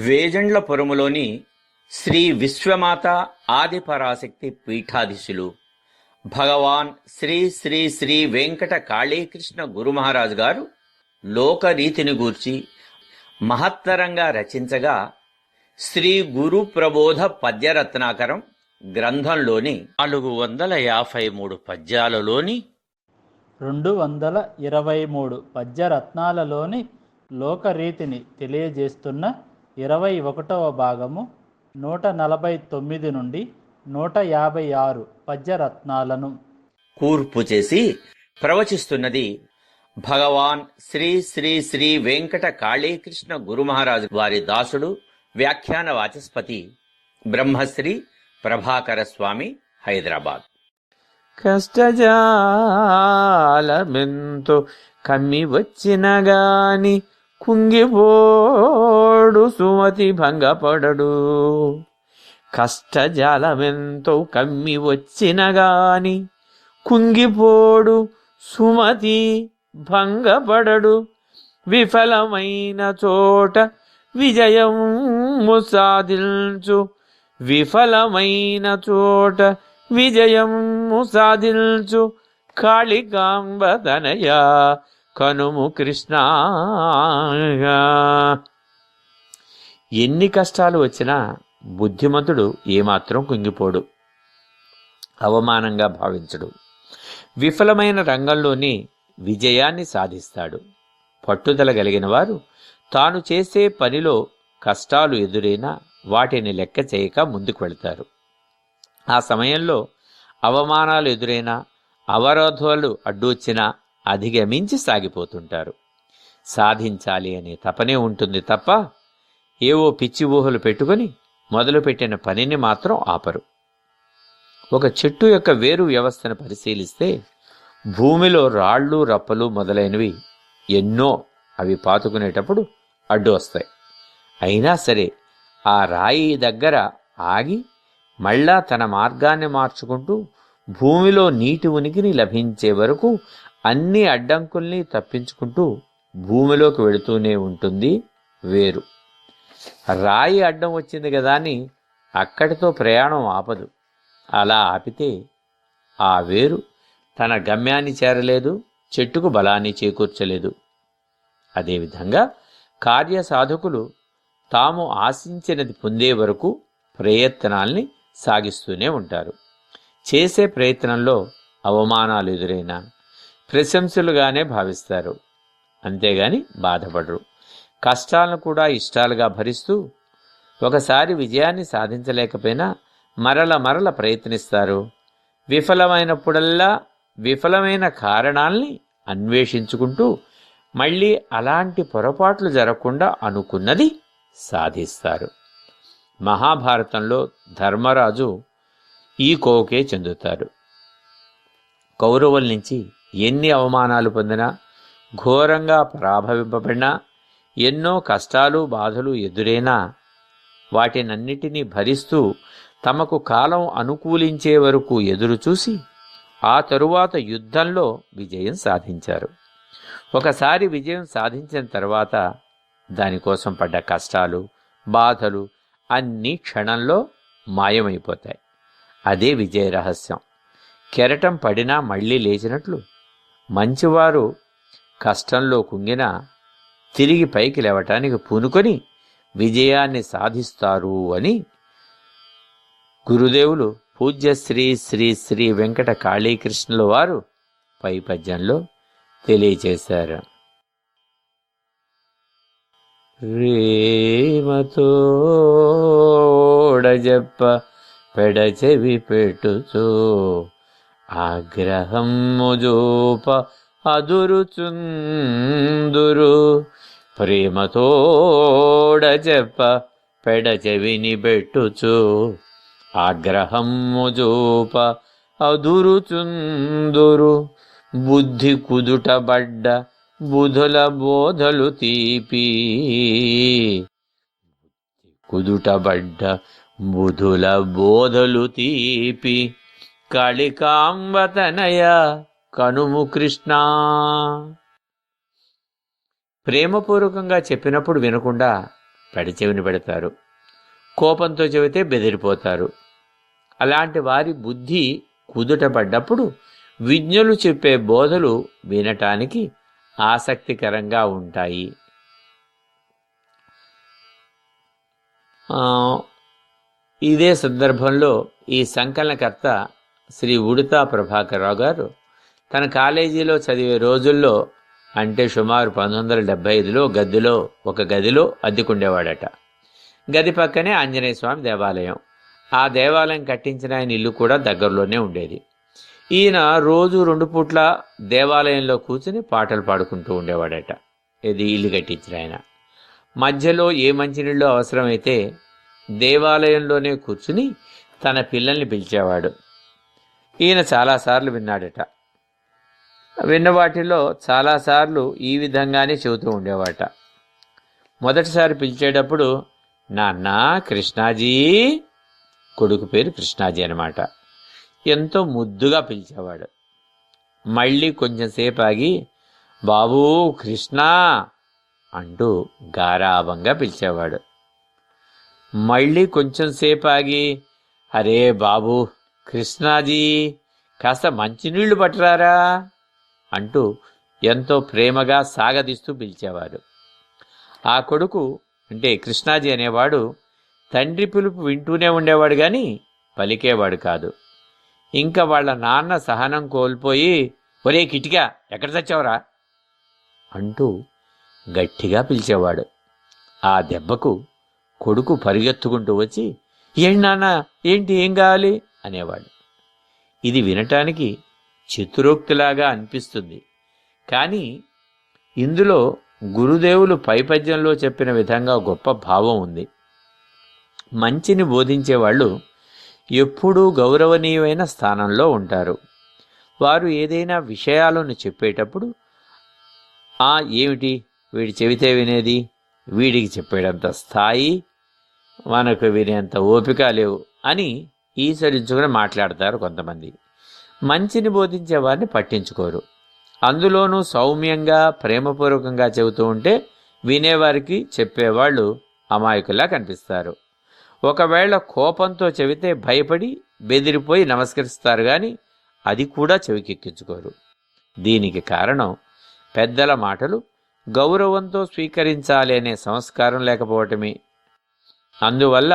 వేజండ్లపురములోని శ్రీ విశ్వమాత ఆదిపరాశక్తి పీఠాధీశులు భగవాన్ శ్రీ శ్రీ శ్రీ వెంకట కాళీకృష్ణ గురుమహారాజు గారు లోకరీతిని గూర్చి మహత్తరంగా రచించగా శ్రీ గురు ప్రబోధ పద్యరత్నాకరం గ్రంథంలోని 453 పద్యాలలోని 223 పద్యరత్నాలలోని లోకరీతిని తెలియజేస్తున్న 21వ భాగము 149 నుండి 156 పద్యరత్నాలను కూర్పు చేసి ప్రవచిస్తున్నది భగవాన్ శ్రీ శ్రీ శ్రీ వెంకట కాళీకృష్ణ గురుమహారాజు వారి దాసుడు వ్యాఖ్యాన వాచస్పతి బ్రహ్మశ్రీ ప్రభాకర స్వామి, హైదరాబాద్. కష్టజాలమెంతో కమ్మి వచ్చిన గాని కుంగిపోడు సుమతి భంగపడడు. కష్టజాలమెంతో కమ్మి వచ్చిన గాని కుంగిపోడు సుమతి భంగపడడు. విఫలమైన చోట విజయము సాధించు. విఫలమైన చోట విజయము సాధించు. కాళికాంబ తనయ కనుము కృష్ణ. ఎన్ని కష్టాలు వచ్చినా బుద్ధిమంతుడు ఏమాత్రం కుంగిపోడు, అవమానంగా భావించడు. విఫలమైన రంగంలోని విజయాన్ని సాధిస్తాడు. పట్టుదల కలిగిన వారు తాను చేసే పనిలో కష్టాలు ఎదురైనా వాటిని లెక్క చేయక ముందుకు వెళ్తారు. ఆ సమయంలో అవమానాలు ఎదురైనా అవరోధాలు అడ్డొచ్చినా అధిగమించి సాగిపోతుంటారు. సాధించాలి అనే తపనే ఉంటుంది తప్ప ఏవో పిచ్చి ఊహలు పెట్టుకొని మొదలుపెట్టిన పనిని మాత్రం ఆపరు. ఒక చెట్టు యొక్క వేరు వ్యవస్థను పరిశీలిస్తే భూమిలో రాళ్ళు రప్పలు మొదలైనవి ఎన్నో అవి పాతుకునేటప్పుడు అడ్డు వస్తాయి. అయినా సరే ఆ రాయి దగ్గర ఆగి మళ్ళా తన మార్గాన్ని మార్చుకుంటూ భూమిలో నీటి ఉనికిని లభించే వరకు అన్ని అడ్డంకుల్ని తప్పించుకుంటూ భూమిలోకి వెళుతూనే ఉంటుంది వేరు. రాయి అడ్డం వచ్చింది కదా అని అక్కడితో ప్రయాణం ఆపదు. అలా ఆపితే ఆ వేరు తన గమ్యాన్ని చేరలేదు, చెట్టుకు బలాన్ని చేకూర్చలేదు. అదేవిధంగా కార్యసాధకులు తాము ఆశించినది పొందే వరకు ప్రయత్నాల్ని సాగిస్తూనే ఉంటారు. చేసే ప్రయత్నంలో అవమానాలు ఎదురైనా ప్రశంసలుగానే భావిస్తారు, అంతేగాని బాధపడరు. కష్టాలను కూడా ఇష్టాలుగా భరిస్తూ ఒకసారి విజయాన్ని సాధించలేకపోయినా మరల ప్రయత్నిస్తారు. విఫలమైనప్పుడల్లా విఫలమైన కారణాల్ని అన్వేషించుకుంటూ మళ్ళీ అలాంటి పొరపాట్లు జరగకుండా అనుకున్నది సాధిస్తారు. మహాభారతంలో ధర్మరాజు ఈ కోవకే చెందుతారు. కౌరవుల నుంచి ఎన్ని అవమానాలు పొందినా, ఘోరంగా పరాభవింపబడినా, ఎన్నో కష్టాలు బాధలు ఎదురైనా వాటినన్నిటినీ భరిస్తూ తమకు కాలం అనుకూలించే వరకు ఎదురుచూసి ఆ తరువాత యుద్ధంలో విజయం సాధించారు. ఒకసారి విజయం సాధించిన తర్వాత దానికోసం పడ్డ కష్టాలు బాధలు అన్నీ క్షణంలో మాయమైపోతాయి. అదే విజయ రహస్యం. కెరటం పడినా మళ్ళీ లేచినట్లు మంచివారు కష్టంలో కుంగినా తిరిగి పైకి లేవటానికి పూనుకొని విజయాన్ని సాధిస్తారు అని గురుదేవులు పూజ్య శ్రీ శ్రీ శ్రీ వెంకట కాళీకృష్ణుల వారు పై పద్యంలో తెలియచేశారు. రేమతోడజప్ప పెడచెవి పెట్టుచో ఆగ్రహము జోప అదురుచుందురు. ప్రేమతోడజప్ప పెడచెవిని పెట్టుచు ఆగ్రహము జోప అదురుచుందురు. బుద్ధి కుదుటబడ్డ బుధుల బోధలు తీపి. కుదుటబడ్డ బుధుల బోధలు తీపి. కాళికాంబతనయ కనుము కృష్ణ. ప్రేమపూర్వకంగా చెప్పినప్పుడు వినకుండా పెడచెవిని పెడతారు, కోపంతో చెబితే బెదిరిపోతారు. అలాంటి వారి బుద్ధి కుదుటపడ్డప్పుడు విజ్ఞులు చెప్పే బోధలు వినటానికి ఆసక్తికరంగా ఉంటాయి. ఇదే సందర్భంలో ఈ సంకలనకర్త శ్రీ ఉడుతా ప్రభాకరరావు గారు తన కాలేజీలో చదివే రోజుల్లో, అంటే సుమారు 1975లో ఒక గదిలో అద్దెకుండేవాడట. గది పక్కనే ఆంజనేయ స్వామి దేవాలయం. ఆ దేవాలయం కట్టించిన ఆయన ఇల్లు కూడా దగ్గరలోనే ఉండేది. ఈయన రోజు 2 పూట్ల దేవాలయంలో కూర్చుని పాటలు పాడుకుంటూ ఉండేవాడట. ఇది ఇల్లు కట్టించిన ఆయన. మధ్యలో ఏ మంచినీళ్ళు అవసరమైతే దేవాలయంలోనే కూర్చుని తన పిల్లల్ని పిలిచేవాడు. ఈయన చాలాసార్లు విన్నాడట. విన్న వాటిలో చాలాసార్లు ఈ విధంగానే చెబుతూ ఉండేవాట. మొదటిసారి పిలిచేటప్పుడు, నాన్న కృష్ణాజీ, కొడుకు పేరు కృష్ణాజీ అనమాట, ఎంతో ముద్దుగా పిలిచేవాడు. మళ్ళీ కొంచెం సేపు ఆగి, బాబూ కృష్ణ అంటూ గారాభంగా పిలిచేవాడు. మళ్ళీ కొంచెం సేపు ఆగి, అరే బాబు కృష్ణాజీ, కాస్త మంచినీళ్లు పట్టరారా అంటూ ఎంతో ప్రేమగా సాగదీస్తూ పిలిచేవాడు. ఆ కొడుకు అంటే కృష్ణాజీ అనేవాడు తండ్రి పిలుపు వింటూనే ఉండేవాడు కానీ పలికేవాడు కాదు. ఇంకా వాళ్ళ నాన్న సహనం కోల్పోయి, ఒరే కిటికా ఎక్కడ చచ్చావురా అంటూ గట్టిగా పిలిచేవాడు. ఆ దెబ్బకు కొడుకు పరిగెత్తుకుంటూ వచ్చి, ఏంటి నాన్న, ఏంటి, ఏం కావాలి అనేవాడు. ఇది వినటానికి చతురోక్తిలాగా అనిపిస్తుంది, కానీ ఇందులో గురుదేవులు పైపద్యంలో చెప్పిన విధంగా గొప్ప భావం ఉంది. మంచిని బోధించేవాళ్ళు ఎప్పుడూ గౌరవనీయమైన స్థానంలో ఉంటారు. వారు ఏదైనా విషయాలను చెప్పేటప్పుడు, ఏమిటి వీడి చెబితే వినేది, వీడికి చెప్పేటంత స్థాయి మనకు వినేంత ఓపిక లేవు అని ఈసరించుకుని మాట్లాడతారు కొంతమంది. మంచిని బోధించే వారిని పట్టించుకోరు. అందులోనూ సౌమ్యంగా ప్రేమపూర్వకంగా చెబుతూ ఉంటే వినేవారికి చెప్పేవాళ్ళు అమాయకుల్లా కనిపిస్తారు. ఒకవేళ కోపంతో చెబితే భయపడి బెదిరిపోయి నమస్కరిస్తారు కానీ అది కూడా చెవికెక్కించుకోరు. దీనికి కారణం పెద్దల మాటలు గౌరవంతో స్వీకరించాలి అనే సంస్కారం లేకపోవటమే. అందువల్ల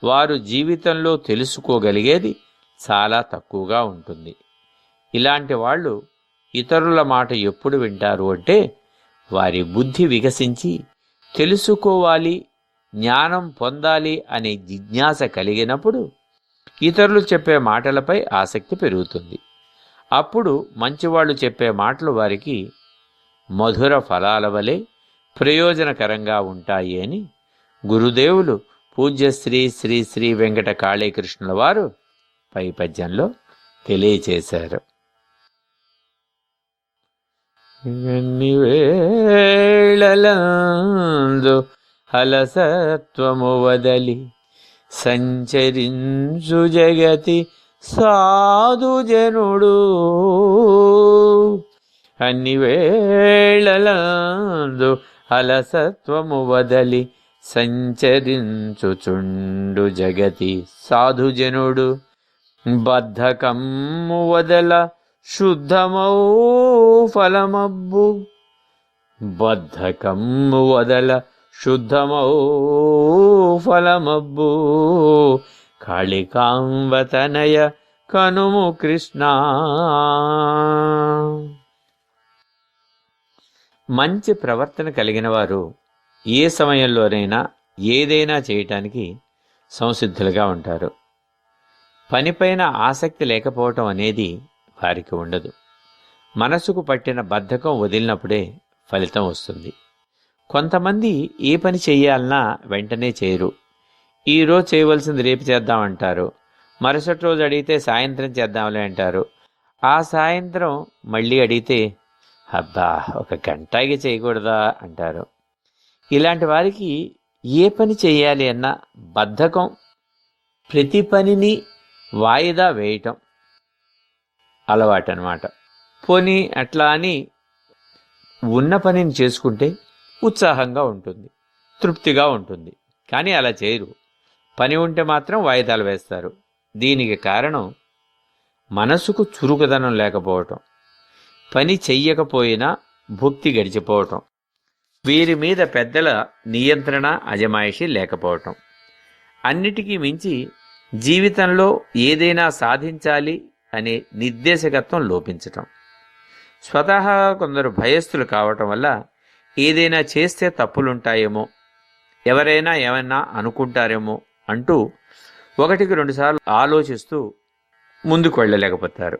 వారు జీవితంలో తెలుసుకోగలిగేది చాలా తక్కువగా ఉంటుంది. ఇలాంటి వాళ్ళు ఇతరుల మాట ఎప్పుడు వింటారు అంటే, వారి బుద్ధి వికసించి తెలుసుకోవాలి, జ్ఞానం పొందాలి అనే జిజ్ఞాస కలిగినప్పుడు ఇతరులు చెప్పే మాటలపై ఆసక్తి పెరుగుతుంది. అప్పుడు మంచివాళ్ళు చెప్పే మాటలు వారికి మధుర ఫలాల వలె ప్రయోజనకరంగా ఉంటాయి అని గురుదేవులు పూజ్య శ్రీ శ్రీ శ్రీ వెంకట కాళీకృష్ణుల వారు పై పద్యంలో తెలియచేశారు. వేళలందు అలసత్వము వదలి సంచరించు జగతి సాధుజనుడు, అన్ని వేళలందు అలసత్వము వదలి సంచరించుచుండు జగతి సాధుజనుడు, బద్ధకమ్ము వదల శుద్ధమౌ ఫలమబ్బు, బద్ధకమ్ము వదల శుద్ధమౌ ఫలమబ్బు, కాళికాంబతనయ కనుము కృష్ణ. మంచి ప్రవర్తన కలిగిన వారు ఏ సమయంలోనైనా ఏదైనా చేయటానికి సంసిద్ధులుగా ఉంటారు. పనిపైన ఆసక్తి లేకపోవటం అనేది వారికి ఉండదు. మనసుకు పట్టిన బద్ధకం వదిలినప్పుడే ఫలితం వస్తుంది. కొంతమంది ఏ పని చెయ్యాలన్నా వెంటనే చేయరు. ఈరోజు చేయవలసింది రేపు చేద్దామంటారు, మరుసటి రోజు అడిగితే సాయంత్రం చేద్దాంలే అంటారు, ఆ సాయంత్రం మళ్ళీ అడిగితే అబ్బా ఒక గంటకి చేయకూడదా అంటారు. ఇలాంటి వారికి ఏ పని చేయాలి అన్న బద్ధకం, ప్రతి పనిని వాయిదా వేయటం అలవాటు అన్నమాట. పోనీ అట్లా అని ఉన్న పనిని చేసుకుంటే ఉత్సాహంగా ఉంటుంది. తృప్తిగా ఉంటుంది. కానీ అలా చేయరు. పని ఉంటే మాత్రం వాయిదాలు వేస్తారు. దీనికి కారణం మనసుకు చురుకుదనం లేకపోవటం, పని చెయ్యకపోయినా భుక్తి గడిచిపోవటం, వీరి మీద పెద్దల నియంత్రణ అజమాయిషీ లేకపోవటం, అన్నిటికీ మించి జీవితంలో ఏదైనా సాధించాలి అనే నిర్దేశకత్వం లోపించటం. స్వతహాగా కొందరు భయస్థులు కావటం వల్ల ఏదైనా చేస్తే తప్పులుంటాయేమో, ఎవరైనా ఏమన్నా అనుకుంటారేమో అంటూ 1-2 సార్లు ఆలోచిస్తూ ముందుకు వెళ్ళలేకపోతారు.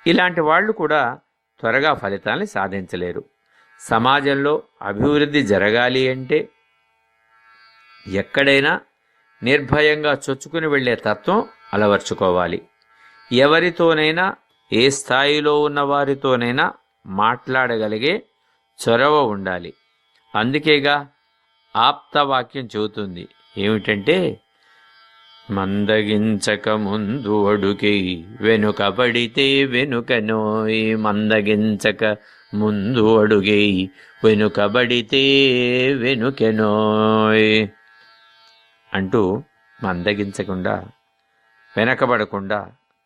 ఇలాంటి వాళ్ళు కూడా త్వరగా ఫలితాల్ని సాధించలేరు. సమాజంలో అభివృద్ధి జరగాలి అంటే ఎక్కడైనా నిర్భయంగా చొచ్చుకుని వెళ్లే తత్వం అలవర్చుకోవాలి. ఎవరితోనైనా, ఏ స్థాయిలో ఉన్న వారితోనైనా మాట్లాడగలిగే చొరవ ఉండాలి. అందుకేగా ఆప్తవాక్యం చెబుతుంది ఏమిటంటే, మందగించక ముందు అడుగై వెనుకబడితే వెనుకనోయ్, మందగించక ముందు అడుగై వెనుకబడితే వెనుకెనోయ్ అంటూ మందగించకుండా, వెనకబడకుండా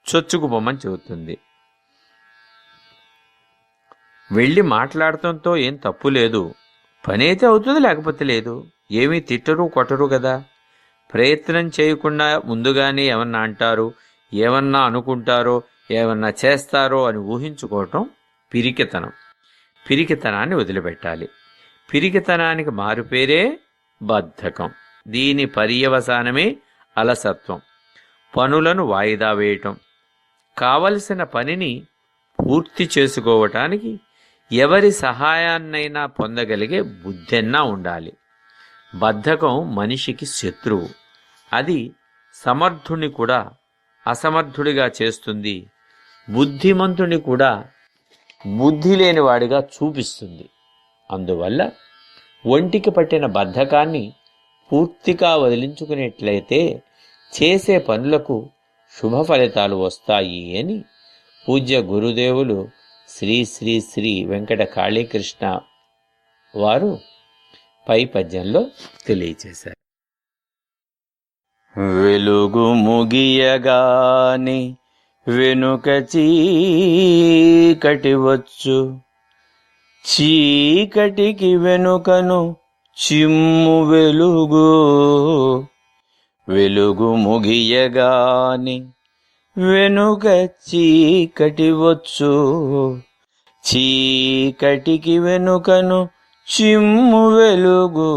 చొచ్చుకుపోమని చెబుతుంది. వెళ్ళి మాట్లాడటంతో ఏం తప్పు లేదు. పని అయితే అవుతుంది, లేకపోతే లేదు. ఏమీ తిట్టరు కొట్టరు కదా. ప్రయత్నం చేయకుండా ముందుగానే ఏమన్నా అంటారు, ఏమన్నా అనుకుంటారో, ఏమన్నా చేస్తారో అని ఊహించుకోవటం పిరికితనం. పిరికితనాన్ని వదిలిపెట్టాలి. పిరికితనానికి మారుపేరే బద్ధకం. దీని పర్యవసానమే అలసత్వం, పనులను వాయిదా వేయటం. కావలసిన పనిని పూర్తి చేసుకోవటానికి ఎవరి సహాయాన్నైనా పొందగలిగే బుద్ధెన్నా ఉండాలి. బద్ధకం మనిషికి శత్రువు. అది సమర్థుని కూడా అసమర్థుడిగా చేస్తుంది, బుద్ధిమంతుని కూడా బుద్ధి లేనివాడిగా చూపిస్తుంది. అందువల్ల ఒంటికి పట్టిన బద్ధకాన్ని పూర్తిగా వదిలించుకునేట్లయితే చేసే పనులకు శుభ ఫలితాలు వస్తాయి అని పూజ్య గురుదేవులు శ్రీ శ్రీ శ్రీ వెంకట కాళీకృష్ణ వారు పై పద్యంలో తెలియచేశారు. వెలుగు ముగియగాని వెనుక చీకటి వచ్చు, చీకటికి వెనుకను చిమ్ము వెలుగు. వెలుగు ముగియగాని వెనుక చీకటి వచ్చు, చీకటికి వెనుకను చిమ్ము వెలుగు.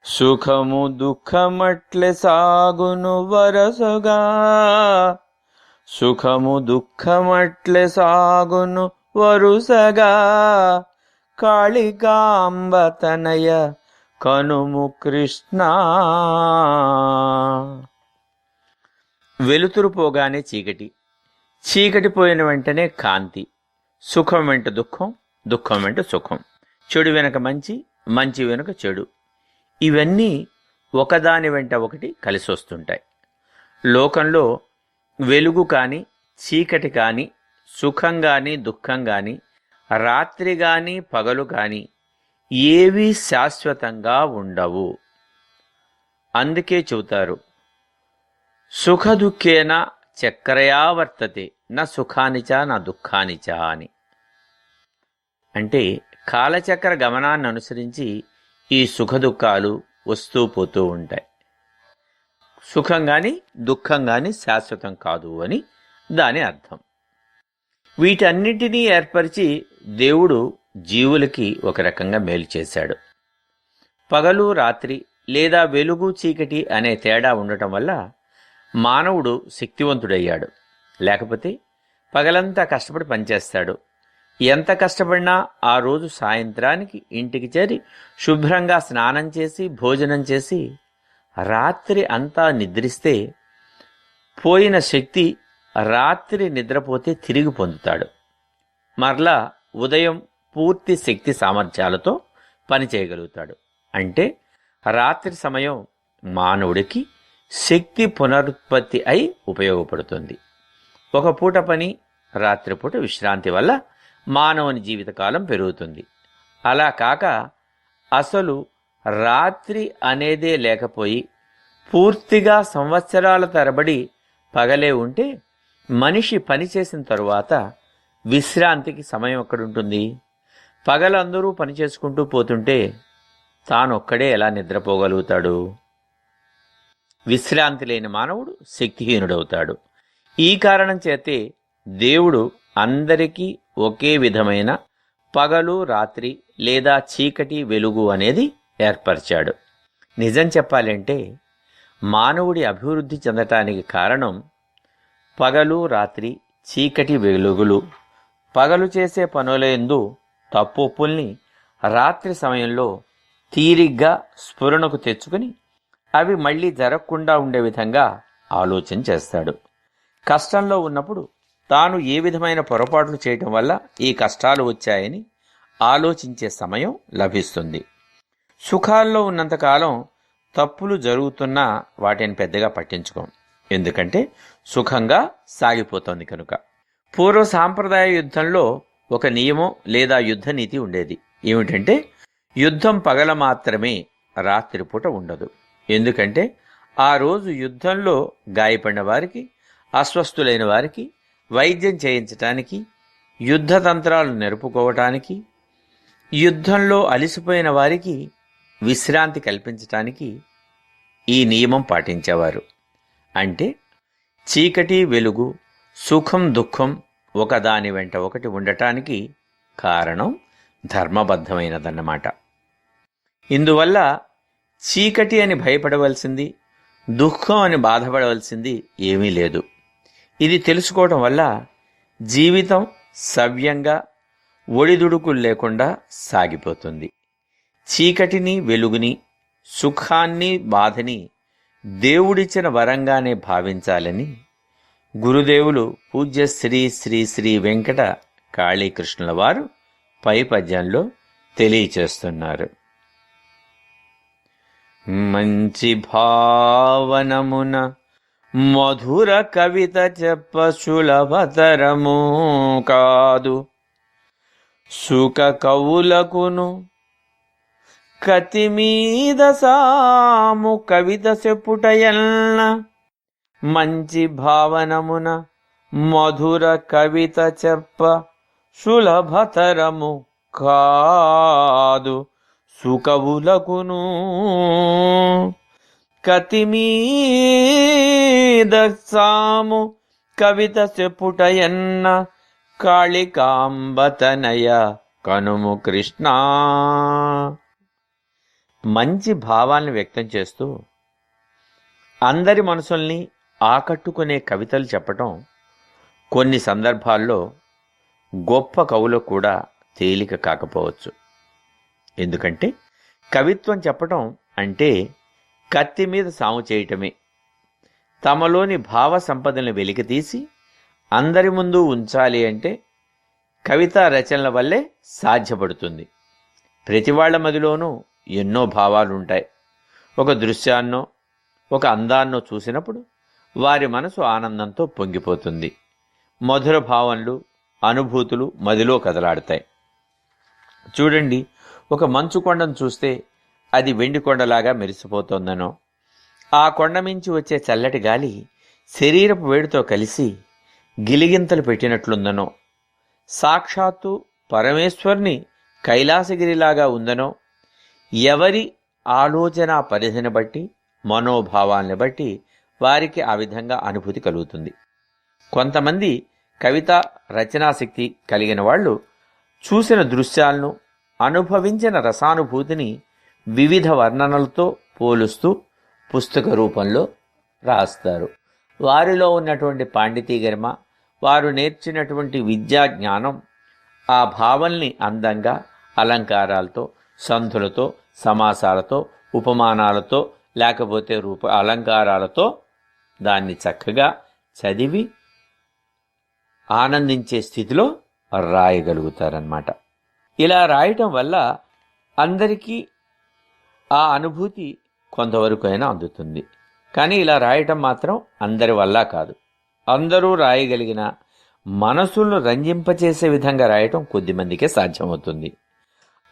సుఖము దుఃఖమట్లే సాగును వరసగా, సుఖము దుఃఖమట్లే సాగును వరుసగా. కాళికాంబ తనయ కనుము కృష్ణ. వెలుతురు పోగానే చీకటి, చీకటి పోయిన వెంటనే కాంతి. సుఖం వెంట దుఃఖం, దుఃఖం వెంట సుఖం. చెడు వెనుక మంచి, మంచి వెనుక చెడు. ఇవన్నీ ఒకదాని వెంట ఒకటి కలిసి వస్తుంటాయి. లోకంలో వెలుగు కానీ, చీకటి కానీ, సుఖం కానీ, దుఃఖం కానీ, రాత్రి కానీ, పగలు కానీ ఏవీ శాశ్వతంగా ఉండవు. అందుకే చెబుతారు, సుఖ దుఃఖేన చక్రయా వర్తతే న సుఖానిచ నా దుఃఖానిచ అని. అంటే కాలచక్ర గమనాన్ని అనుసరించి ఈ సుఖ దుఃఖాలు వస్తూ పోతూ ఉంటాయి. సుఖం కానీ దుఃఖం కానీ శాశ్వతం కాదు అని దాని అర్థం. వీటన్నిటినీ ఏర్పరిచి దేవుడు జీవులకి ఒక రకంగా మేలు చేశాడు. పగలు రాత్రి లేదా వెలుగు చీకటి అనే తేడా ఉండటం వల్ల మానవుడు శక్తివంతుడయ్యాడు. లేకపోతే పగలంతా కష్టపడి పనిచేస్తాడు. ఎంత కష్టపడినా ఆ రోజు సాయంత్రానికి ఇంటికి చేరి శుభ్రంగా స్నానం చేసి భోజనం చేసి రాత్రి అంతా నిద్రిస్తే పోయిన శక్తి రాత్రి నిద్రపోతే తిరిగి పొందుతాడు. మరలా ఉదయం పూర్తి శక్తి సామర్థ్యాలతో పనిచేయగలుగుతాడు. అంటే రాత్రి సమయం మానవుడికి శక్తి పునరుత్పత్తి అయి ఉపయోగపడుతుంది. ఒక పూట పని, రాత్రిపూట విశ్రాంతి వల్ల మానవుని జీవితకాలం పెరుగుతుంది. అలా కాక అసలు రాత్రి అనేదే లేకపోయి పూర్తిగా సంవత్సరాల తరబడి పగలే ఉంటే మనిషి పనిచేసిన తరువాత విశ్రాంతికి సమయం ఎక్కడుంటుంది? పగలందరూ పనిచేసుకుంటూ పోతుంటే తానొక్కడే ఎలా నిద్రపోగలుగుతాడు? విశ్రాంతి లేని మానవుడు శక్తిహీనుడవుతాడు. ఈ కారణం చేతే దేవుడు అందరికీ ఒకే విధమైన పగలు రాత్రి లేదా చీకటి వెలుగు అనేది ఏర్పరిచాడు. నిజం చెప్పాలంటే మానవుడి అభివృద్ధి చెందటానికి కారణం పగలు రాత్రి చీకటి వెలుగులు. పగలు చేసే పనులందు తప్పొప్పుల్ని రాత్రి సమయంలో తీరిగ్గా స్ఫురణకు తెచ్చుకుని అవి మళ్ళీ జరగకుండా ఉండే విధంగా ఆలోచన చేస్తాడు. కష్టంలో ఉన్నప్పుడు తాను ఏ విధమైన పొరపాట్లు చేయటం వల్ల ఈ కష్టాలు వచ్చాయని ఆలోచించే సమయం లభిస్తుంది. సుఖాల్లో ఉన్నంతకాలం తప్పులు జరుగుతున్నా వాటిని పెద్దగా పట్టించుకోం, ఎందుకంటే సుఖంగా సాగిపోతోంది కనుక. పూర్వ సాంప్రదాయ యుద్ధంలో ఒక నియమం లేదా యుద్ధ నీతి ఉండేది. ఏమిటంటే యుద్ధం పగల మాత్రమే, రాత్రిపూట ఉండదు. ఎందుకంటే ఆ రోజు యుద్ధంలో గాయపడిన వారికి, అస్వస్థులైన వారికి వైద్యం చేయించటానికి, యుద్ధ తంత్రాలు నెరుపుకోవటానికి, యుద్ధంలో అలిసిపోయిన వారికి విశ్రాంతి కల్పించటానికి ఈ నియమం పాటించేవారు. అంటే చీకటి వెలుగు, సుఖం దుఃఖం ఒకదాని వెంట ఒకటి ఉండటానికి కారణం ధర్మబద్ధమైనదన్నమాట. ఇందువల్ల చీకటి అని భయపడవలసింది, దుఃఖం అని బాధపడవలసింది ఏమీ లేదు. ఇది తెలుసుకోవడం వల్ల జీవితం సవ్యంగా ఒడిదుడుకులు లేకుండా సాగిపోతుంది. చీకటిని వెలుగుని, సుఖాన్ని బాధని దేవుడిచ్చిన వరంగానే భావించాలని గురుదేవులు పూజ్య శ్రీ శ్రీ శ్రీ వెంకట కాళీకృష్ణుల వారు పై పద్యంలో తెలియచేస్తున్నారు. మంచి భావనమున మధుర కవిత చెప్ప సులభతరము కాదు, సుఖ కవులకును కతి మీద సాము కవిత చెప్పుటయల్న. మంచి భావనమున మధుర కవిత చెప్ప సులభతరము కాదు, సుకవులకును కతి మీద సాము కవిత చెప్పుటయన్న. కాళికాంబతనయ కనుము కృష్ణ. మంచి భావాలను వ్యక్తం చేస్తూ అందరి మనసుల్ని ఆకట్టుకునే కవితలు చెప్పటం కొన్ని సందర్భాల్లో గొప్ప కవులకు కూడా తేలిక కాకపోవచ్చు. ఎందుకంటే కవిత్వం చెప్పటం అంటే కత్తి మీద సాము చేయటమే. తమలోని భావ సంపదలను వెలికితీసి అందరి ముందు ఉంచాలి అంటే కవితా రచనల వల్లే సాధ్యపడుతుంది. ప్రతి వాళ్ళ మదిలోనూ ఎన్నో భావాలుంటాయి. ఒక దృశ్యాన్నో ఒక అందాన్నో చూసినప్పుడు వారి మనసు ఆనందంతో పొంగిపోతుంది. మధుర భావనలు, అనుభూతులు మదిలో కదలాడతాయి. చూడండి, ఒక మంచు కొండను చూస్తే అది వెండి కొండలాగా మెరిసిపోతోందనో, ఆ కొండ మించి వచ్చే చల్లటి గాలి శరీరపు వేడితో కలిసి గిలిగింతలు పెట్టినట్లుందనో, సాక్షాత్తు పరమేశ్వరుని కైలాసగిరిలాగా ఉందనో, ఎవరి ఆలోచన పరిధిని బట్టి, మనోభావాల్ని బట్టి వారికి ఆ విధంగా అనుభూతి కలుగుతుంది. కొంతమంది కవిత రచనాశక్తి కలిగిన వాళ్ళు చూసిన దృశ్యాలను, అనుభవించిన రసానుభూతిని వివిధ వర్ణనలతో పోలుస్తూ పుస్తక రూపంలో రాస్తారు. వారిలో ఉన్నటువంటి పాండితీ గరిమ, వారు నేర్చినటువంటి విద్యా జ్ఞానం ఆ భావల్ని అందంగా అలంకారాలతో, సంధులతో, సమాసాలతో, ఉపమానాలతో, లేకపోతే అలంకారాలతో దాన్ని చక్కగా చదివి ఆనందించే స్థితిలో రాయగలుగుతారన్నమాట. ఇలా రాయటం వల్ల అందరికీ ఆ అనుభూతి కొంతవరకు అయినా అందుతుంది. కానీ ఇలా రాయటం మాత్రం అందరి వల్ల కాదు. అందరూ రాయగలిగిన, మనసులను రంజింపచేసే విధంగా రాయటం కొద్దిమందికే సాధ్యమవుతుంది.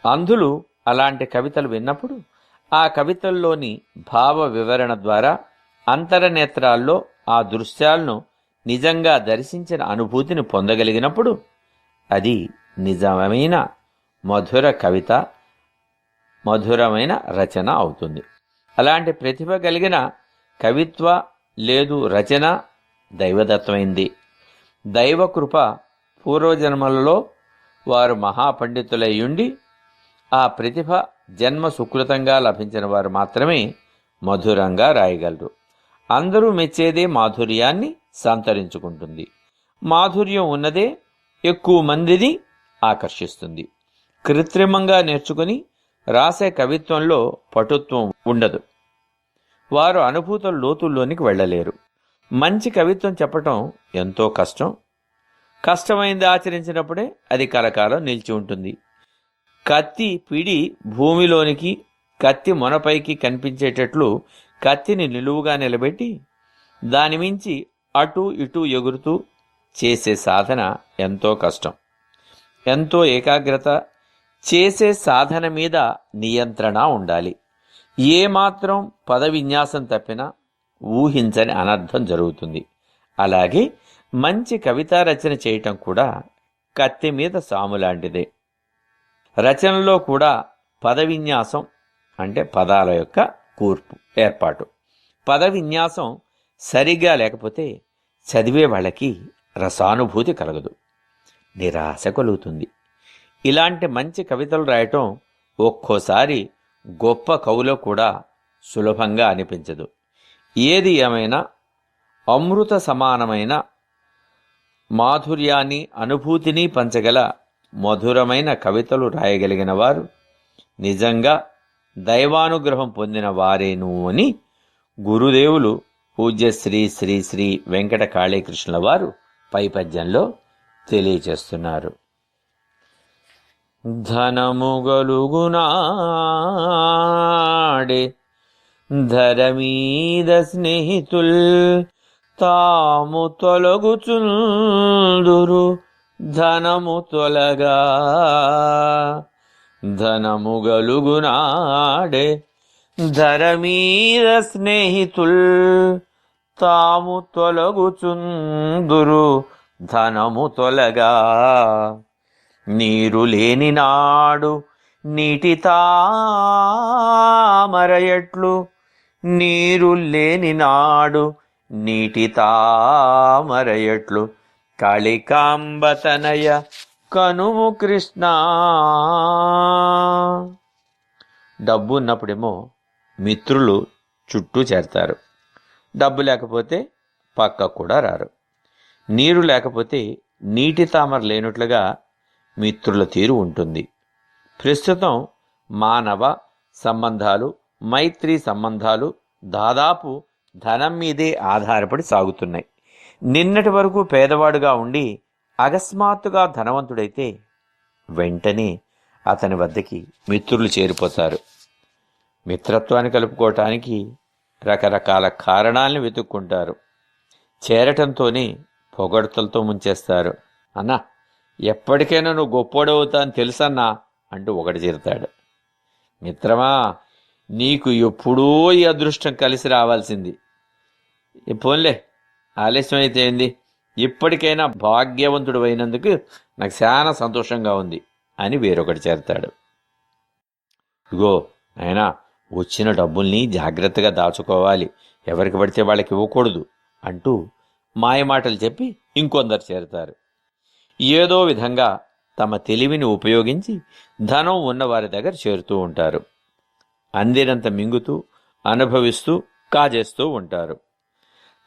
అంధులు అలాంటి కవితలు విన్నప్పుడు ఆ కవితల్లోని భావ వివరణ ద్వారా అంతరనేత్రాల్లో ఆ దృశ్యాలను నిజంగా దర్శించిన అనుభూతిని పొందగలిగినప్పుడు అది నిజమైన మధుర కవిత, మధురమైన రచన అవుతుంది. అలాంటి ప్రతిభ కలిగిన కవిత్వ లేదు రచన దైవదత్తమైంది. దైవకృప పూర్వజన్మలలో వారు మహాపండితులయ్యుండి ఆ ప్రతిభ జన్మ సుకృతంగా లభించిన వారు మాత్రమే మధురంగా రాయగలరు. అందరూ మెచ్చేదే మాధుర్యాన్ని సంతరించుకుంటుంది. మాధుర్యం ఉన్నదే ఎక్కువ మందిని ఆకర్షిస్తుంది. కృత్రిమంగా నేర్చుకుని రాసే కవిత్వంలో పటుత్వం ఉండదు. వారు అనుభూతుల లోతుల్లోనికి వెళ్ళలేరు. మంచి కవిత్వం చెప్పటం ఎంతో కష్టం. కష్టమైంది ఆచరించినప్పుడే అది కలకాలం నిలిచి ఉంటుంది. కత్తి పిడి భూమిలోనికి, కత్తి మొనపైకి కనిపించేటట్లు కత్తిని నిలువుగా నిలబెట్టి దాని మించి అటు ఇటు ఎగురుతూ చేసే సాధన ఎంతో కష్టం. ఎంతో ఏకాగ్రత, చేసే సాధన మీద నియంత్రణ ఉండాలి. ఏమాత్రం పద విన్యాసం తప్పినా ఊహించని అనర్థం జరుగుతుంది. అలాగే మంచి కవితా రచన చేయటం కూడా కత్తి మీద సాములాంటిదే. రచనలో కూడా పద విన్యాసం అంటే పదాల యొక్క కూర్పు, ఏర్పాటు. పద విన్యాసం సరిగా లేకపోతే చదివే వాళ్ళకి రసానుభూతి కలగదు, నిరాశ కలుగుతుంది. ఇలాంటి మంచి కవితలు రాయటం ఒక్కోసారి గొప్ప కవులో కూడా సులభంగా అనిపించదు. ఏది ఏమైనా అమృత సమానమైన మాధుర్యాన్ని, అనుభూతిని పంచగల మధురమైన కవితలు రాయగలిగిన వారు నిజంగా దైవానుగ్రహం పొందిన వారేను అని గురుదేవులు పూజ్య శ్రీ శ్రీ శ్రీ వెంకట కాళీకృష్ణుల వారు పై పద్యంలో తెలియచేస్తున్నారు. ధనము గలుగునాడే ధరమీద స్నేహితుల్ తాము తొలగుచుందురు ధనము తొలగా. ధనము గలుగునాడే ధరమీద స్నేహితుల్ తాము తొలగుచుందురు ధనము తొలగా. నీరు లేని నాడు నీటి తామర ఎట్లు, నీరు లేని నాడు నీటి తామర ఎట్లు, కాళికాంబతనయ కనుము కృష్ణ. డబ్బు ఉన్నప్పుడేమో మిత్రులు చుట్టూ చేరతారు, డబ్బు లేకపోతే పక్క కూడా రారు. నీరు లేకపోతే నీటి తామర లేనట్లుగా మిత్రుల తీరు ఉంటుంది. ప్రస్తుతం మానవ సంబంధాలు, మైత్రి సంబంధాలు దాదాపు ధనం మీదే ఆధారపడి సాగుతున్నాయి. నిన్నటి వరకు పేదవాడుగా ఉండి అకస్మాత్తుగా ధనవంతుడైతే వెంటనే అతని వద్దకి మిత్రులు చేరిపోతారు. మిత్రత్వాన్ని కలుపుకోవటానికి రకరకాల కారణాలను వెతుక్కుంటారు. చేరటంతోనే పొగడ్తలతో ముంచేస్తారు. అన్నా, ఎప్పటికైనా నువ్వు గొప్పోడవుతా అని తెలుసన్నా అంటూ ఒకటి చేరుతాడు. మిత్రమా, నీకు ఎప్పుడూ ఈ అదృష్టం కలిసి రావాల్సింది. పోన్లే, ఆలస్యం అయితే ఏంది, ఇప్పటికైనా భాగ్యవంతుడు అయినందుకు నాకు చాలా సంతోషంగా ఉంది అని వేరొకటి చేరతాడు. ఇగో అయినా వచ్చిన డబ్బుల్ని జాగ్రత్తగా దాచుకోవాలి, ఎవరికి పడితే వాళ్ళకి ఇవ్వకూడదు అంటూ మాయమాటలు చెప్పి ఇంకొందరు చేరతారు. ఏదో విధంగా తమ తెలివిని ఉపయోగించి ధనం ఉన్నవారి దగ్గర చేరుతూ ఉంటారు. అందినంత మింగుతూ, అనుభవిస్తూ, కాజేస్తూ ఉంటారు.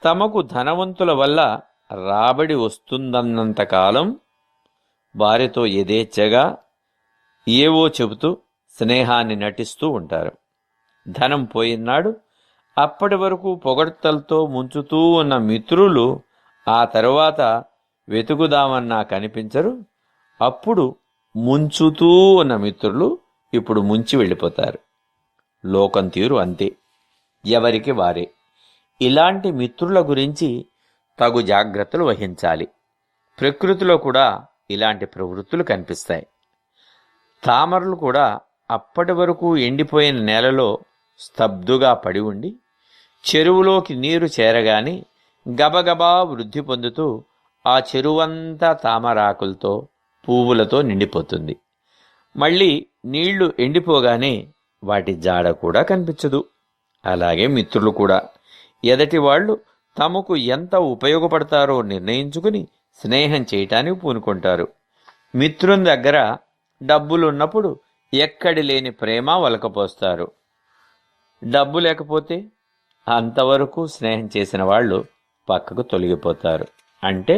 తమకు ధనవంతుల వల్ల రాబడి వస్తుందన్నంతకాలం వారితో యథేచ్ఛగా ఏవో చెబుతూ స్నేహాన్ని నటిస్తూ ఉంటారు. ధనం పోయినాడు అప్పటి వరకు పొగడ్తలతో ముంచుతూ ఉన్న మిత్రులు ఆ తరువాత వెతుకుదామన్నా కనిపించరు. అప్పుడు ముంచుతూ ఉన్న మిత్రులు ఇప్పుడు ముంచి వెళ్ళిపోతారు. లోకం తీరు అంతే, ఎవరికి వారే. ఇలాంటి మిత్రుల గురించి తగు జాగ్రత్తలు వహించాలి. ప్రకృతిలో కూడా ఇలాంటి ప్రవృత్తులు కనిపిస్తాయి. తామరలు కూడా అప్పటి వరకు ఎండిపోయిన నేలలో స్తబ్దుగా పడి ఉండి చెరువులోకి నీరు చేరగానే గబగబా వృద్ధి పొందుతూ ఆ చెరువంతా తామరాకులతో పువ్వులతో నిండిపోతుంది. మళ్ళీ నీళ్లు ఎండిపోగానే వాటి జాడ కూడా కనిపించదు. అలాగే మిత్రులు కూడా ఎదటి వాళ్ళు తమకు ఎంత ఉపయోగపడతారో నిర్ణయించుకుని స్నేహం చేయటానికి పూనుకుంటారు. మిత్రుని దగ్గర డబ్బులున్నప్పుడు ఎక్కడి లేని ప్రేమ వలకపోస్తారు. డబ్బు లేకపోతే అంతవరకు స్నేహం చేసిన వాళ్ళు పక్కకు తొలగిపోతారు. అంటే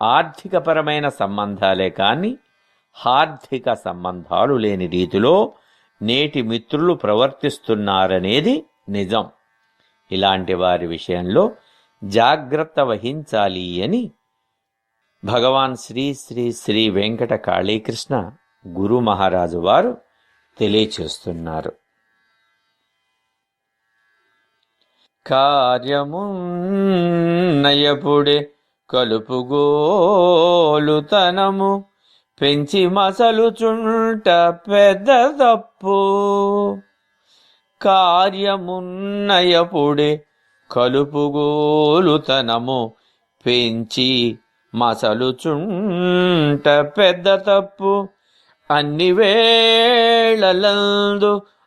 ఆర్థికపరమైన సంబంధాలే కానీ హార్దిక సంబంధాలు లేని రీతిలో నేటి మిత్రులు ప్రవర్తిస్తున్నారనేది నిజం. ఇలాంటి వారి విషయంలో జాగ్రత్త వహించాలి అని భగవాన్ శ్రీ శ్రీ శ్రీ వెంకట కాళీకృష్ణ గురు మహారాజు వారు తెలియచేస్తున్నారు. కార్యమున్నయపుడే కలుపుగోలుతనము పెంచి మసలుచుంట పెద్ద తప్పు. కార్యమున్నయపుడే కలుపుగోలుతనము పెంచి మసలుచుంట పెద్ద తప్పు. అన్ని వేళలందు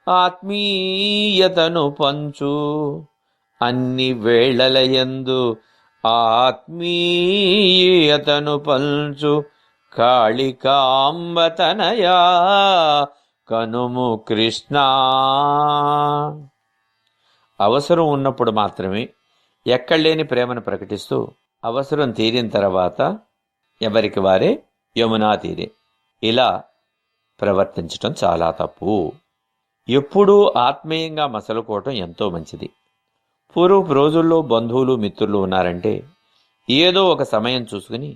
ఆత్మీయతను పంచు, అన్ని వేళలయందు ఆత్మీయతను పంచు. కాళికాంబతనయా కనుము కృష్ణ. అవసరం ఉన్నప్పుడు మాత్రమే ఎక్కడలేని ప్రేమను ప్రకటిస్తూ అవసరం తీరిన తర్వాత ఎవరికి వారే యమునా తీరే ఇలా ప్రవర్తించటం చాలా తప్పు. ఎప్పుడూ ఆత్మీయంగా మసలుకోవటం ఎంతో మంచిది. పూర్వపు రోజుల్లో బంధువులు మిత్రులు ఉన్నారంటే ఏదో ఒక సమయం చూసుకుని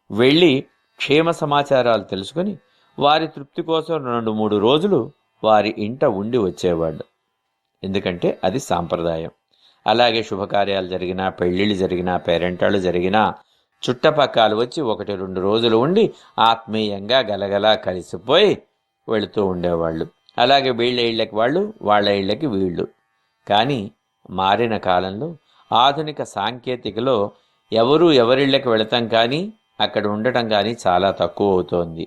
వెళ్ళి క్షేమ సమాచారాలు తెలుసుకుని వారి తృప్తి కోసం 2-3 రోజులు వారి ఇంట ఉండి వచ్చేవాళ్ళు. ఎందుకంటే అది సాంప్రదాయం. అలాగే శుభకార్యాలు జరిగినా, పెళ్లిళ్ళు జరిగినా, పేరెంటాళ్ళు జరిగినా చుట్టపక్కలు వచ్చి 1-2 రోజులు ఉండి ఆత్మీయంగా గలగలా కలిసిపోయి వెళుతూ ఉండేవాళ్ళు. అలాగే వీళ్ళ ఇళ్ళకి వాళ్ళు, వాళ్ళ ఇళ్ళకి వీళ్ళు. కానీ మారిన కాలంలో ఆధునిక సాంకేతికలో ఎవరు ఎవరిళ్ళకి వెళతాం కానీ అక్కడ ఉండటం కానీ చాలా తక్కువ అవుతోంది.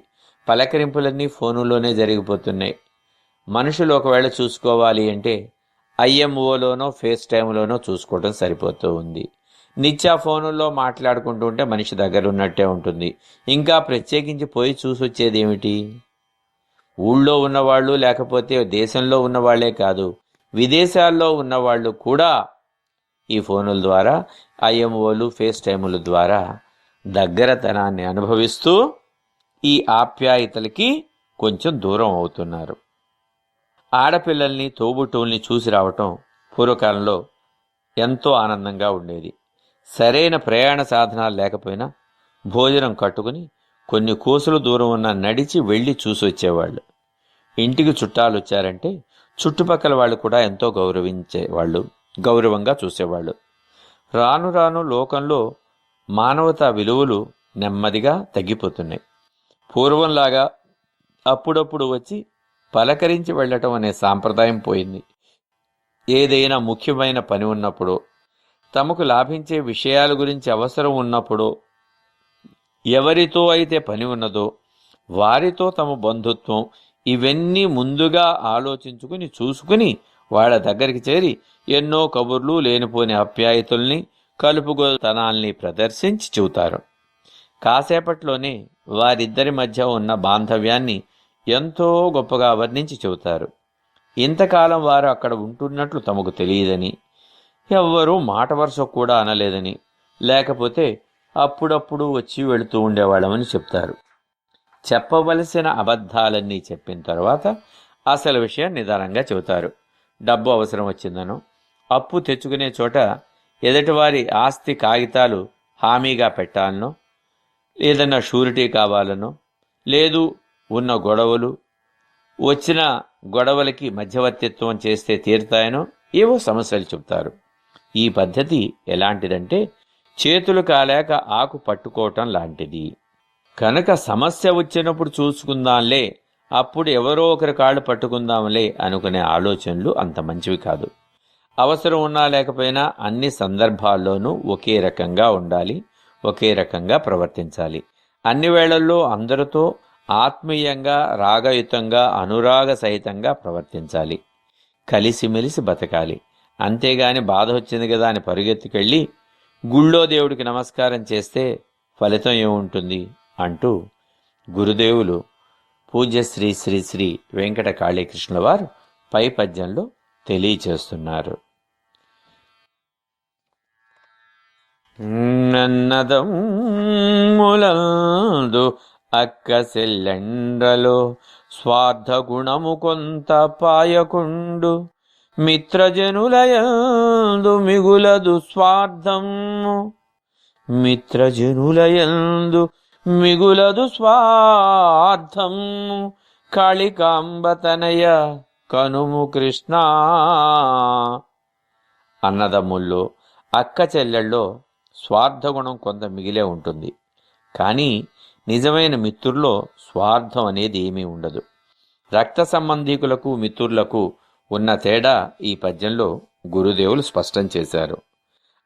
పలకరింపులన్నీ ఫోనులోనే జరిగిపోతున్నాయి. మనుషులు ఒకవేళ చూసుకోవాలి అంటే ఐఎంఓలోనో ఫేస్ టైంలోనో చూసుకోవడం సరిపోతూ ఉంది. నిత్యా ఫోనుల్లో మాట్లాడుకుంటూ ఉంటే మనిషి దగ్గర ఉన్నట్టే ఉంటుంది. ఇంకా ప్రత్యేకించి పోయి చూసొచ్చేది ఏమిటి? ఊళ్ళో ఉన్నవాళ్ళు లేకపోతే దేశంలో ఉన్నవాళ్లే కాదు, విదేశాల్లో ఉన్నవాళ్ళు కూడా ఈ ఫోనుల ద్వారా, ఐఎంఓలు ఫేస్ టైముల ద్వారా దగ్గరతనాన్ని అనుభవిస్తూ ఈ ఆప్యాయతలకి కొంచెం దూరం అవుతున్నారు. ఆడపిల్లల్ని, తోబుట్టువుల్ని చూసి రావటం పూర్వకాలంలో ఎంతో ఆనందంగా ఉండేది. సరైన ప్రయాణ సాధనాలు లేకపోయినా భోజనం కట్టుకుని కొన్ని కోసులు దూరం ఉన్న నడిచి వెళ్ళి చూసి వచ్చేవాళ్ళు. ఇంటికి చుట్టాలు వచ్చారంటే చుట్టుపక్కల వాళ్ళు కూడా ఎంతో గౌరవంగా చూసేవాళ్ళు. రాను రాను లోకంలో మానవతా విలువలు నెమ్మదిగా తగ్గిపోతున్నాయి. పూర్వంలాగా అప్పుడప్పుడు వచ్చి పలకరించి వెళ్ళటం అనే సాంప్రదాయం పోయింది. ఏదైనా ముఖ్యమైన పని ఉన్నప్పుడు, తమకు లాభించే విషయాల గురించి అవసరం ఉన్నప్పుడు, ఎవరితో అయితే పని ఉన్నదో వారితో తమ బంధుత్వం ఇవన్నీ ముందుగా ఆలోచించుకుని చూసుకుని వాళ్ళ దగ్గరికి చేరి ఎన్నో కబుర్లు, లేనిపోని ఆప్యాయతల్ని, కలుపుగోతనాల్ని ప్రదర్శించి చెబుతారు. కాసేపట్లోనే వారిద్దరి మధ్య ఉన్న బాంధవ్యాన్ని ఎంతో గొప్పగా వర్ణించి చెబుతారు. ఇంతకాలం వారు అక్కడ ఉంటున్నట్లు తమకు తెలియదని, ఎవ్వరూ మాట వరుస కూడా అనలేదని, లేకపోతే అప్పుడప్పుడు వచ్చి వెళుతూ ఉండేవాళ్ళమని చెప్తారు. చెప్పవలసిన అబద్ధాలన్నీ చెప్పిన తర్వాత అసలు విషయం నిదానంగా చెబుతారు. డబ్బు అవసరం వచ్చిందనో, అప్పు తెచ్చుకునే చోట ఎదుటివారి ఆస్తి కాగితాలు హామీగా పెట్టాలనో, ఏదన్నా షూరిటీ కావాలనో, లేదు ఉన్న గొడవలు, వచ్చిన గొడవలకి మధ్యవర్తిత్వం చేస్తే తీరుతాయనో ఏవో సమస్యలు చెబుతారు. ఈ పద్ధతి ఎలాంటిదంటే చేతులు కాలేక ఆకు పట్టుకోవటం లాంటిది. కనుక సమస్య వచ్చినప్పుడు చూసుకుందాంలే అప్పుడు ఎవరో ఒకరి కాళ్ళు పట్టుకుందాంలే అనుకునే ఆలోచనలు అంత మంచివి కాదు. అవసరం ఉన్నా లేకపోయినా అన్ని సందర్భాల్లోనూ ఒకే రకంగా ఉండాలి, ఒకే రకంగా ప్రవర్తించాలి. అన్ని వేళల్లో అందరితో ఆత్మీయంగా, రాగయుతంగా, అనురాగ సహితంగా ప్రవర్తించాలి. కలిసిమెలిసి బతకాలి. అంతేగాని బాధ వచ్చింది కదా అని పరుగెత్తుకెళ్ళి గుళ్ళో దేవుడికి నమస్కారం చేస్తే ఫలితం ఏముంటుంది అంటూ గురుదేవులు పూజ్య శ్రీ శ్రీ శ్రీ వెంకట కాళీకృష్ణుల వారు పై పద్యంలో తెలియచేస్తున్నారు. నన్నదమ్ములందు అక్క సెల్లెండ్రలో స్వార్థ గుణము కొంత పాయకుండు, మిత్రజనులయందు మిగులదు స్వార్థము, మిత్రజనులయందు మిగులదు స్వార్థము, కాళికాంబతనయ కనుము కృష్ణ. అన్నదమ్ముల్లో అక్క చెల్లెళ్ళలో స్వార్థగుణం కొంత మిగిలే ఉంటుంది. కానీ నిజమైన మిత్రుల్లో స్వార్థం అనేది ఏమీ ఉండదు. రక్త సంబంధీకులకు మిత్రులకు ఉన్న తేడా ఈ పద్యంలో గురుదేవులు స్పష్టం చేశారు.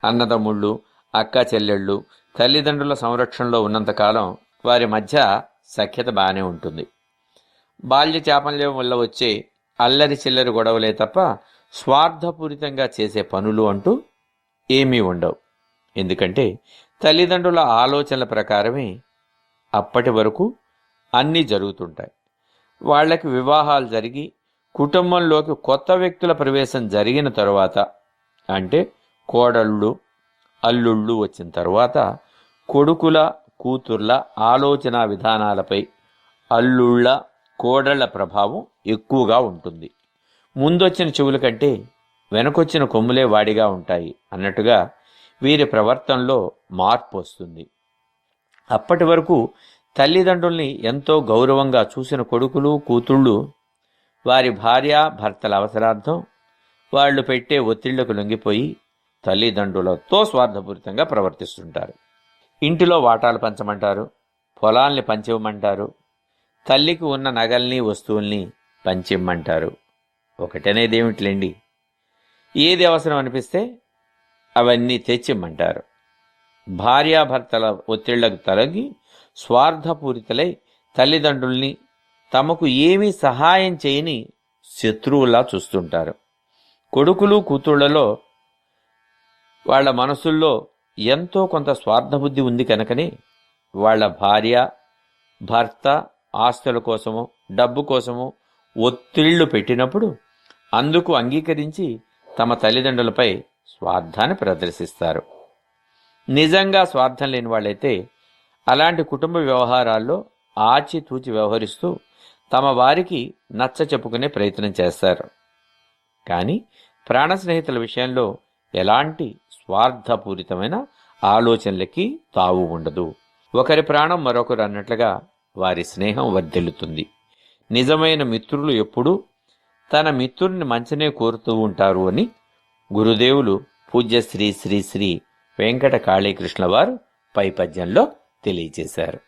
అన్నదమ్ముళ్ళు, అక్క చెల్లెళ్ళు తల్లిదండ్రుల సంరక్షణలో ఉన్నంతకాలం వారి మధ్య సఖ్యత బాగానే ఉంటుంది. బాల్య చాపల్యం వల్ల వచ్చే అల్లరి చిల్లరి గొడవలే తప్ప స్వార్థపూరితంగా చేసే పనులు అంటూ ఏమీ ఉండవు. ఎందుకంటే తల్లిదండ్రుల ఆలోచనల ప్రకారమే అప్పటి వరకు అన్నీ జరుగుతుంటాయి. వాళ్ళకి వివాహాలు జరిగి కుటుంబంలోకి కొత్త వ్యక్తుల ప్రవేశం జరిగిన తరువాత, అంటే కోడళ్ళు అల్లుళ్ళు వచ్చిన తరువాత కొడుకుల కూతుర్ల ఆలోచన విధానాలపై అల్లుళ్ళ కోడళ్ల ప్రభావం ఎక్కువగా ఉంటుంది. ముందొచ్చిన చెవుల కంటే వెనకొచ్చిన కొమ్ములే వాడిగా ఉంటాయి అన్నట్టుగా వీరి ప్రవర్తనలో మార్పు వస్తుంది. అప్పటి వరకు తల్లిదండ్రుల్ని ఎంతో గౌరవంగా చూసిన కొడుకులు కూతుళ్ళు వారి భార్య భర్తల అవసరార్థం వాళ్ళు పెట్టే ఒత్తిళ్లకు లొంగిపోయి తల్లిదండ్రులతో స్వార్థపూరితంగా ప్రవర్తిస్తుంటారు. ఇంటిలో వాటాలు పంచమంటారు, పొలాల్ని పంచివ్వమంటారు, తల్లికి ఉన్న నగల్ని వస్తువుల్ని పంచిమ్మంటారు. ఒకటనేదేమిట్లేండి, ఏది అవసరం అనిపిస్తే అవన్నీ తెచ్చిమ్మంటారు. భార్యాభర్తల ఒత్తిళ్లకు తొలగి స్వార్థపూరితలై తల్లిదండ్రుల్ని తమకు ఏమీ సహాయం చేయని శత్రువులా చూస్తుంటారు. కొడుకులు కూతుళ్లలో వాళ్ల మనసుల్లో ఎంతో కొంత స్వార్థబుద్ధి ఉంది కనుకనే వాళ్ల భార్య భర్త ఆస్తుల కోసమో డబ్బు కోసమో ఒత్తిళ్లు పెట్టినప్పుడు అందుకు అంగీకరించి తమ తల్లిదండ్రులపై స్వార్థాన్ని ప్రదర్శిస్తారు. నిజంగా స్వార్థం లేని వాళ్ళైతే అలాంటి కుటుంబ వ్యవహారాల్లో ఆచితూచి వ్యవహరిస్తూ తమ వారికి నచ్చ చెప్పుకునే ప్రయత్నం చేస్తారు. కానీ ప్రాణ స్నేహితుల విషయంలో ఎలాంటి స్వార్థపూరితమైన ఆలోచనలకి తావు ఉండదు. ఒకరి ప్రాణం మరొకరు అన్నట్లుగా వారి స్నేహం వర్ధిల్లుతుంది. నిజమైన మిత్రులు ఎప్పుడూ తన మిత్రుడిని మంచినే కోరుతూ ఉంటారు అని గురుదేవులు పూజ్య శ్రీ శ్రీ శ్రీ వెంకట కాళీకృష్ణ వారు పై పద్యంలో తెలియజేశారు.